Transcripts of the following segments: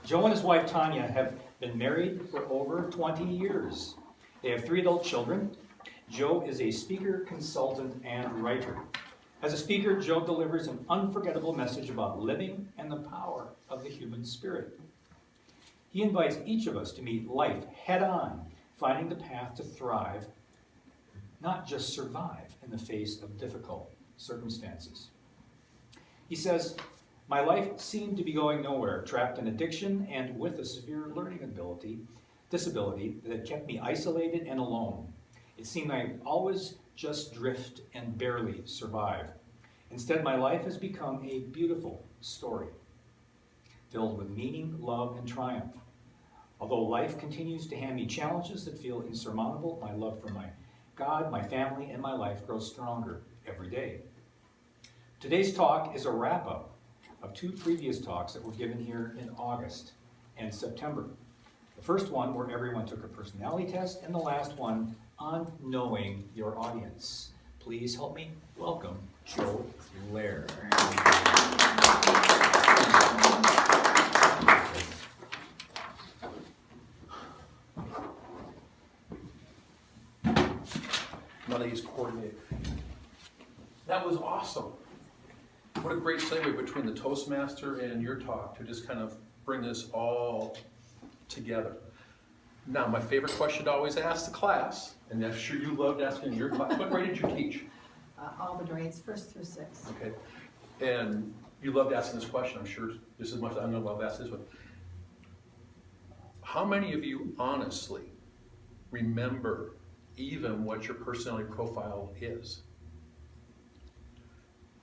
Joe and his wife Tanya have been married for over 20 years. They have 3 adult children. Joe is a speaker, consultant, and writer. As a speaker, Joe delivers an unforgettable message about living and the power of the human spirit. He invites each of us to meet life head-on, finding the path to thrive, not just survive in the face of difficult circumstances. He says, "My life seemed to be going nowhere, trapped in addiction and with a severe learning disability that kept me isolated and alone. It seemed I'd always just drift and barely survive. Instead, my life has become a beautiful story, filled with meaning, love, and triumph. Although life continues to hand me challenges that feel insurmountable, my love for my God, my family, and my life grows stronger every day." Today's talk is a wrap-up of 2 previous talks that were given here in August and September. The first one where everyone took a personality test, and the last one on knowing your audience. Please help me welcome Joe Lair. None of these coordinate. That was awesome. What a great segue between the Toastmaster and your talk to just kind of bring this all together. Now, my favorite question to always ask the class, and I'm sure you loved asking in your class, what grade did you teach? All the grades, 1st through 6th. Okay. And you loved asking this question, I'm sure, just as much as I'm going to love asking this one. How many of you honestly remember even what your personality profile is?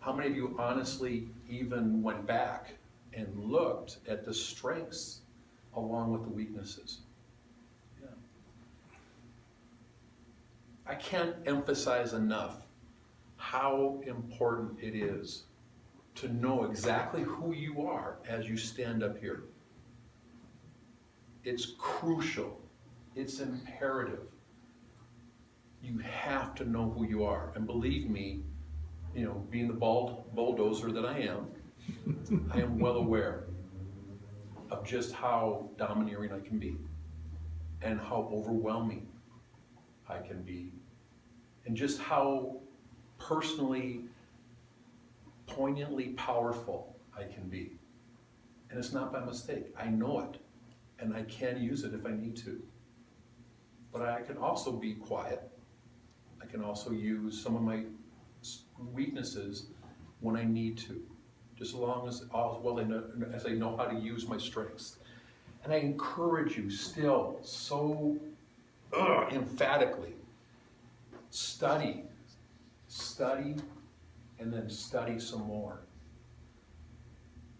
How many of you honestly even went back and looked at the strengths along with the weaknesses? Yeah. I can't emphasize enough how important it is to know exactly who you are as you stand up here. It's crucial. It's imperative. You have to know who you are. And believe me, you know, being the bulldozer that I am well aware of just how domineering I can be and how overwhelming I can be and just how personally, poignantly powerful I can be. And it's not by mistake. I know it, and I can use it if I need to. But I can also be quiet. I can also use some of my weaknesses when I need to, just as long as I know how to use my strengths. And I encourage you still so emphatically, study, and then study some more.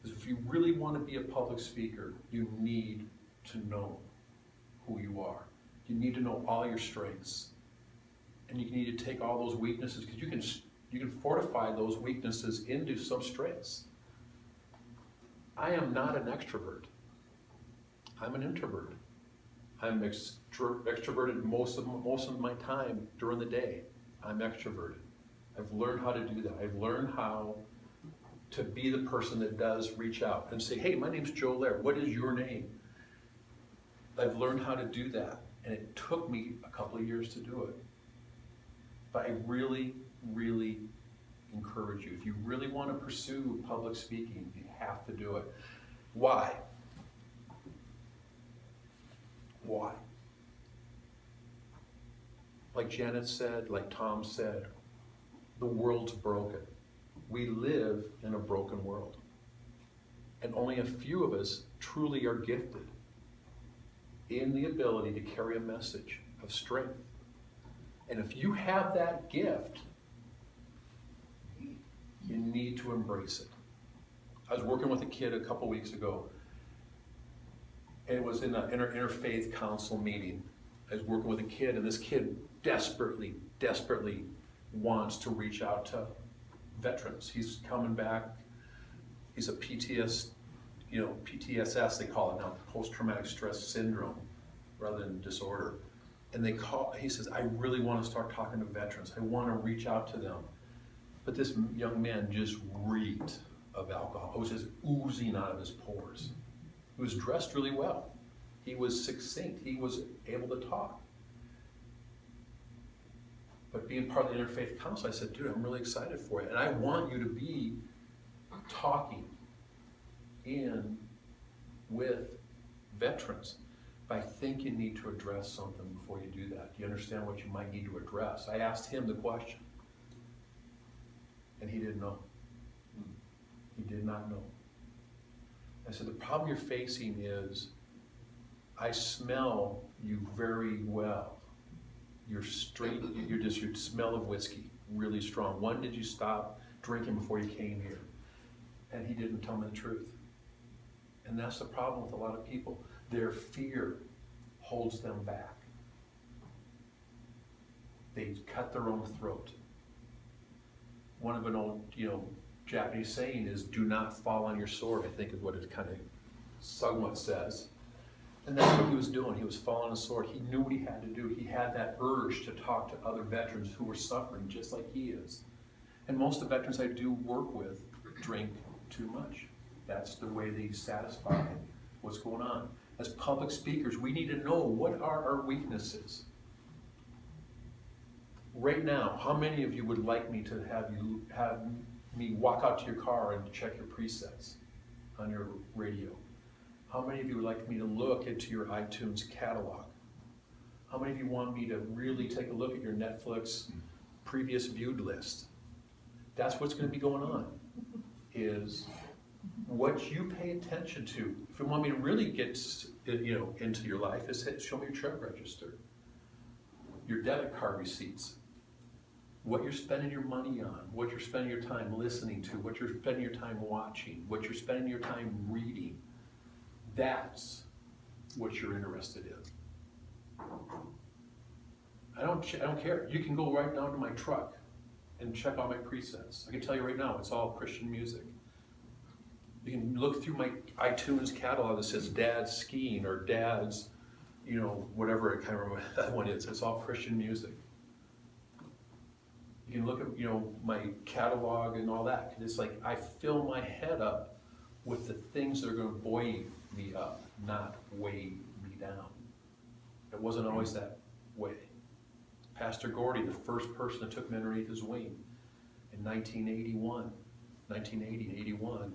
Because if you really want to be a public speaker, you need to know who you are. You need to know all your strengths. And you need to take all those weaknesses, because you can fortify those weaknesses into some strengths. I am not an extrovert. I'm an introvert. I'm extroverted most of my time during the day. I'm extroverted. I've learned how to do that. I've learned how to be the person that does reach out and say, "Hey, my name's Joe Lair. What is your name?" I've learned how to do that, and it took me a couple of years to do it. But I really, really encourage you. If you really want to pursue public speaking, you have to do it. Why? Why? Like Janet said, like Tom said, the world's broken. We live in a broken world. And only a few of us truly are gifted in the ability to carry a message of strength. And if you have that gift, you need to embrace it. I was working with a kid a couple weeks ago, and it was in an interfaith council meeting. I was working with a kid, and this kid desperately wants to reach out to veterans. He's coming back. He's a PTSS, they call it now, post-traumatic stress syndrome, rather than disorder. And he says, "I really want to start talking to veterans. I want to reach out to them." But this young man just reeked of alcohol. It was just oozing out of his pores. He was dressed really well. He was succinct. He was able to talk. But being part of the Interfaith Council, I said, dude, I'm really excited for it. And I want you to be talking in with veterans. But I think you need to address something before you do that. Do you understand what you might need to address? I asked him the question. And he didn't know. He did not know. I said, the problem you're facing is, I smell you very well. You're straight, your smell of whiskey, really strong. When did you stop drinking before you came here? And he didn't tell me the truth. And that's the problem with a lot of people. Their fear holds them back. They cut their own throat. One of an old, Japanese saying is, do not fall on your sword, I think is what it kind of somewhat says. And that's what he was doing. He was falling on his sword. He knew what he had to do. He had that urge to talk to other veterans who were suffering just like he is. And most of the veterans I do work with drink too much. That's the way they satisfy what's going on. As public speakers, we need to know what are our weaknesses. Right now, how many of you would like me to have me walk out to your car and check your presets on your radio? How many of you would like me to look into your iTunes catalog? How many of you want me to really take a look at your Netflix previous viewed list? That's what's going to be going on, is what you pay attention to. If you want me to really get into your life, is show me your check register, your debit card receipts, what you're spending your money on, what you're spending your time listening to, what you're spending your time watching, what you're spending your time reading. That's what you're interested in. I don't care. You can go right down to my truck and check all my presets. I can tell you right now, it's all Christian music. You can look through my iTunes catalog that says Dad's Skiing or Dad's, whatever, I can't remember what that one is. It's all Christian music. You can look at, my catalog and all that. It's like I fill my head up with the things that are going to buoy me up, not weigh me down. It wasn't always that way. Pastor Gordy, the first person that took me underneath his wing in 1980, 81,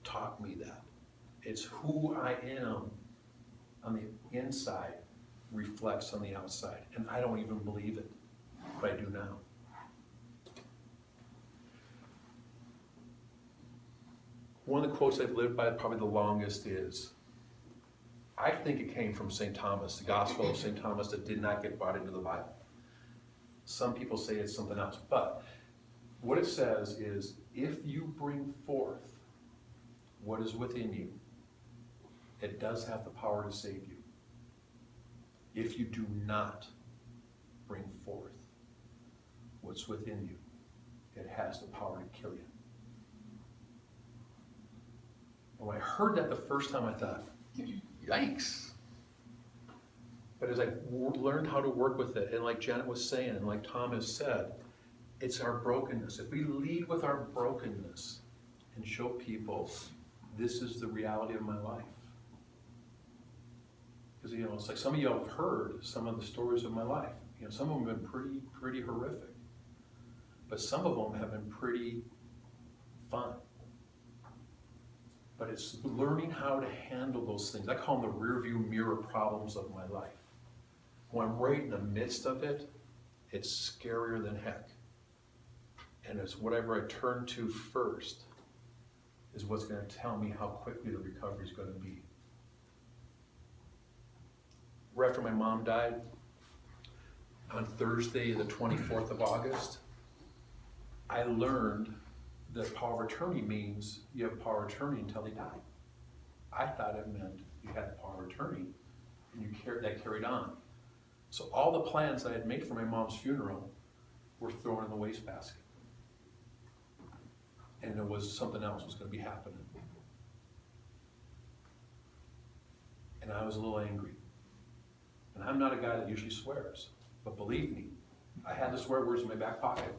taught me that. It's who I am on the inside reflects on the outside. And I don't even believe it, but I do now. One of the quotes I've lived by probably the longest is, I think it came from St. Thomas, the Gospel of St. Thomas that did not get brought into the Bible. Some people say it's something else, but what it says is, if you bring forth what is within you, it does have the power to save you. If you do not bring forth what's within you, it has the power to kill you. And when I heard that the first time, I thought, yikes. But as I learned how to work with it, and like Janet was saying, and like Thomas said, it's our brokenness. If we lead with our brokenness and show people, this is the reality of my life. Because, it's like some of you have heard some of the stories of my life. Some of them have been pretty horrific. But some of them have been pretty fun. But it's learning how to handle those things. I call them the rearview mirror problems of my life. When I'm right in the midst of it, it's scarier than heck. And it's whatever I turn to first is what's going to tell me how quickly the recovery is going to be. Right after my mom died, on Thursday, the 24th of August, I learned that power of attorney means you have power of attorney until they die. I thought it meant you had power of attorney and that carried on. So all the plans I had made for my mom's funeral were thrown in the wastebasket. And there was something else was going to be happening. And I was a little angry. And I'm not a guy that usually swears, but believe me, I had the swear words in my back pocket.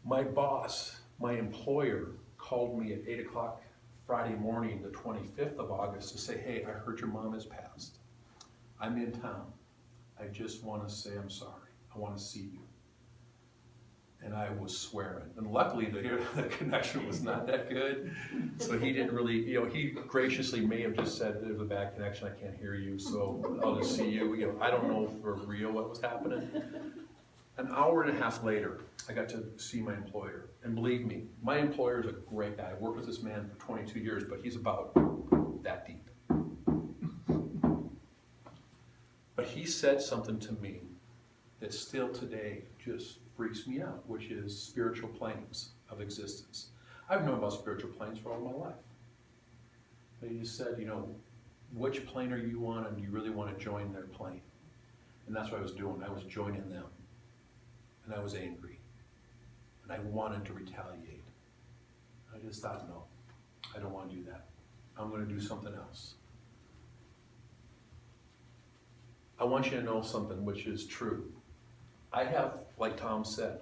My boss, my employer, called me at 8 o'clock Friday morning, the 25th of August, to say, hey, I heard your mom has passed. I'm in town. I just want to say I'm sorry. I want to see you. And I was swearing. And luckily, the connection was not that good. So he didn't really, he graciously may have just said, there's a bad connection, I can't hear you, so I'll just see you. I don't know for real what was happening. An hour and a half later, I got to see my employer. And believe me, my employer is a great guy. I worked with this man for 22 years, but he's about that deep. But he said something to me that still today just freaks me out, which is spiritual planes of existence. I've known about spiritual planes for all my life. But he just said, which plane are you on, and do you really want to join their plane? And that's what I was doing. I was joining them. And I was angry. And I wanted to retaliate. I just thought, no, I don't want to do that. I'm going to do something else. I want you to know something which is true. I have, like Tom said,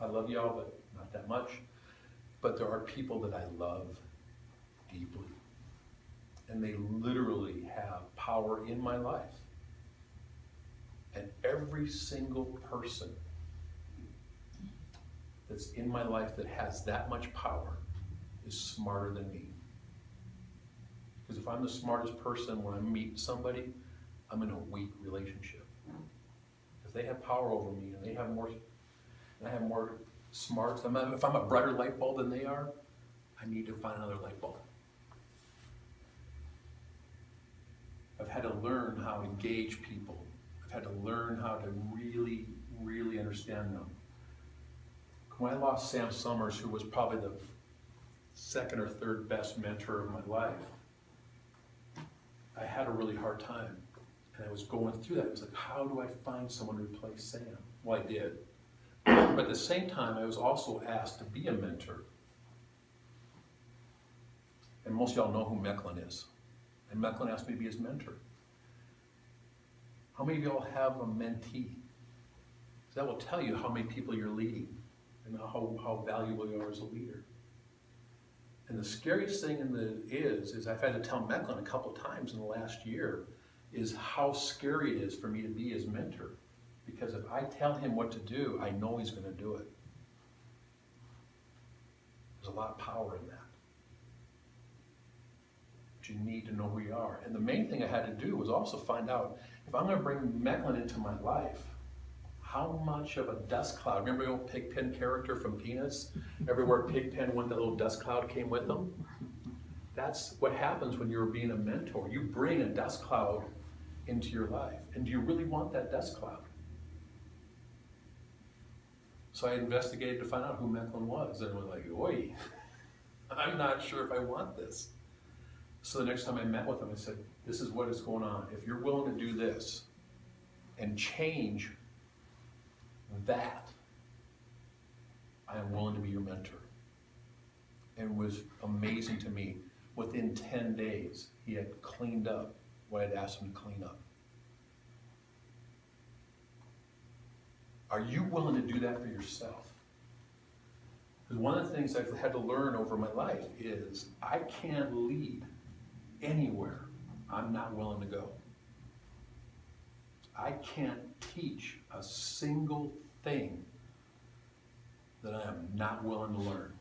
I love y'all, but not that much. But there are people that I love deeply. And they literally have power in my life. And every single person that's in my life that has that much power is smarter than me. Because if I'm the smartest person when I meet somebody, I'm in a weak relationship. If they have power over me and they have more, and I have more smarts, if I'm a brighter light bulb than they are, I need to find another light bulb. I've had to learn how to gauge people. I've had to learn how to really, really understand them. When I lost Sam Summers, who was probably the second or third best mentor of my life, I had a really hard time. And I was going through that. It was like, how do I find someone to replace Sam? Well, I did. But at the same time, I was also asked to be a mentor. And most of y'all know who Mecklin is. And Mecklin asked me to be his mentor. How many of y'all have a mentee? That will tell you how many people you're leading and how valuable you are as a leader. And the scariest thing is I've had to tell Mecklin a couple of times in the last year, is how scary it is for me to be his mentor. Because if I tell him what to do, I know he's going to do it. There's a lot of power in that. But you need to know who you are. And the main thing I had to do was also find out, if I'm going to bring Mecklin into my life, how much of a dust cloud, remember the old Pigpen character from Peanuts? Everywhere Pigpen went, that little dust cloud came with them. That's what happens when you're being a mentor. You bring a dust cloud into your life. And do you really want that dust cloud? So I investigated to find out who Mecklin was. And I was like, oi, I'm not sure if I want this. So the next time I met with him, I said, this is what is going on. If you're willing to do this and change that, I am willing to be your mentor. And it was amazing to me. Within 10 days, he had cleaned up what I'd asked him to clean up. Are you willing to do that for yourself? Because one of the things I've had to learn over my life is I can't lead anywhere I'm not willing to go. I can't teach a single thing that I am not willing to learn.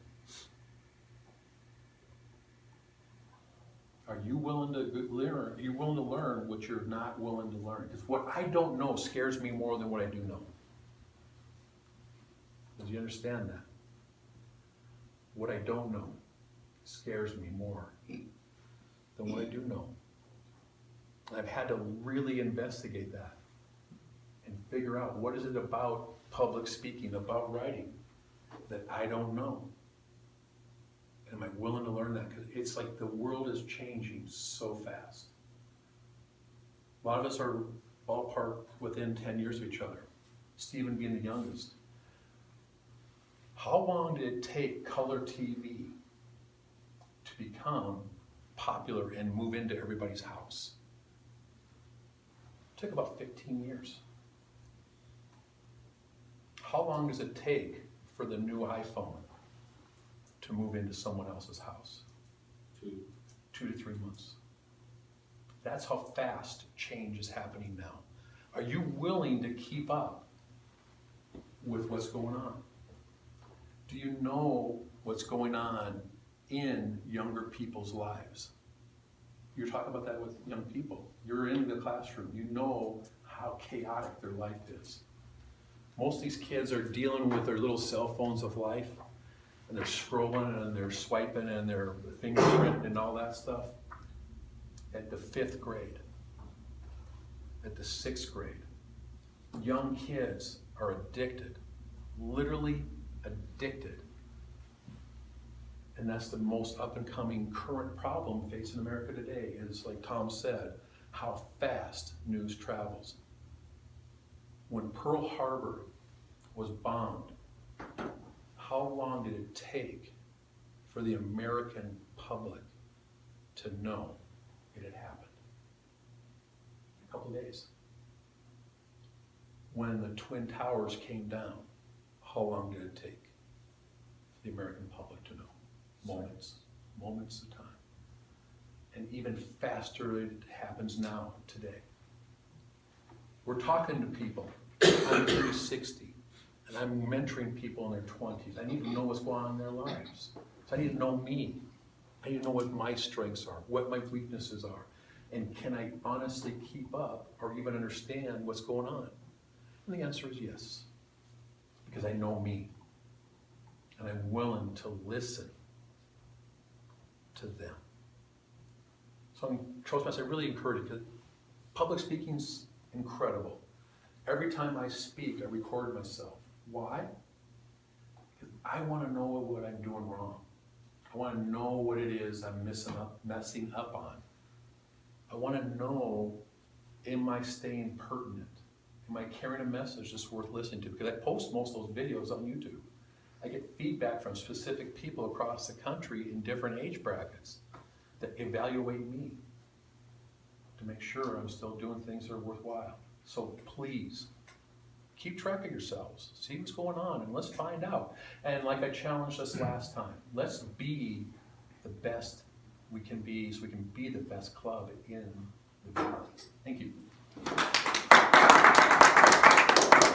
Are you willing to learn? Are you willing to learn what you're not willing to learn? Because what I don't know scares me more than what I do know. Do you understand that? What I don't know scares me more than what I do know. I've had to really investigate that and figure out what is it about public speaking, about writing, that I don't know. Am I willing to learn that? Because it's like the world is changing so fast. A lot of us are ballpark within 10 years of each other. Stephen being the youngest. How long did it take color TV to become popular and move into everybody's house? It took about 15 years. How long does it take for the new iPhone to move into someone else's house. 2. 2 to 3 months. That's how fast change is happening now. Are you willing to keep up with what's going on? Do you know what's going on in younger people's lives? You're talking about that with young people. You're in the classroom. You know how chaotic their life is. Most of these kids are dealing with their little cell phones of life, and they're scrolling and they're swiping and they're fingerprinting and all that stuff. At the 5th grade, at the 6th grade, young kids are addicted, literally addicted. And that's the most up and coming current problem facing America today is, like Tom said, how fast news travels. When Pearl Harbor was bombed, how long did it take for the American public to know it had happened? A couple of days. When the Twin Towers came down, how long did it take for the American public to know? Moments of time. And even faster it happens now, today. We're talking to people. I'm 60, and I'm mentoring people in their 20s. I need to know what's going on in their lives. So I need to know me. I need to know what my strengths are, what my weaknesses are, and can I honestly keep up or even understand what's going on? And the answer is yes, because I know me, and I'm willing to listen to them. So I'm Toastmasters, I really encourage it, because public speaking's incredible. Every time I speak, I record myself. Why? Because I want to know what I'm doing wrong. I want to know what it is I'm messing up on. I want to know, am I staying pertinent? Am I carrying a message that's worth listening to? Because I post most of those videos on YouTube. I get feedback from specific people across the country in different age brackets that evaluate me to make sure I'm still doing things that are worthwhile. So please, keep track of yourselves. See what's going on, and let's find out. And like I challenged us last time, let's be the best we can be so we can be the best club in the valley. Thank you.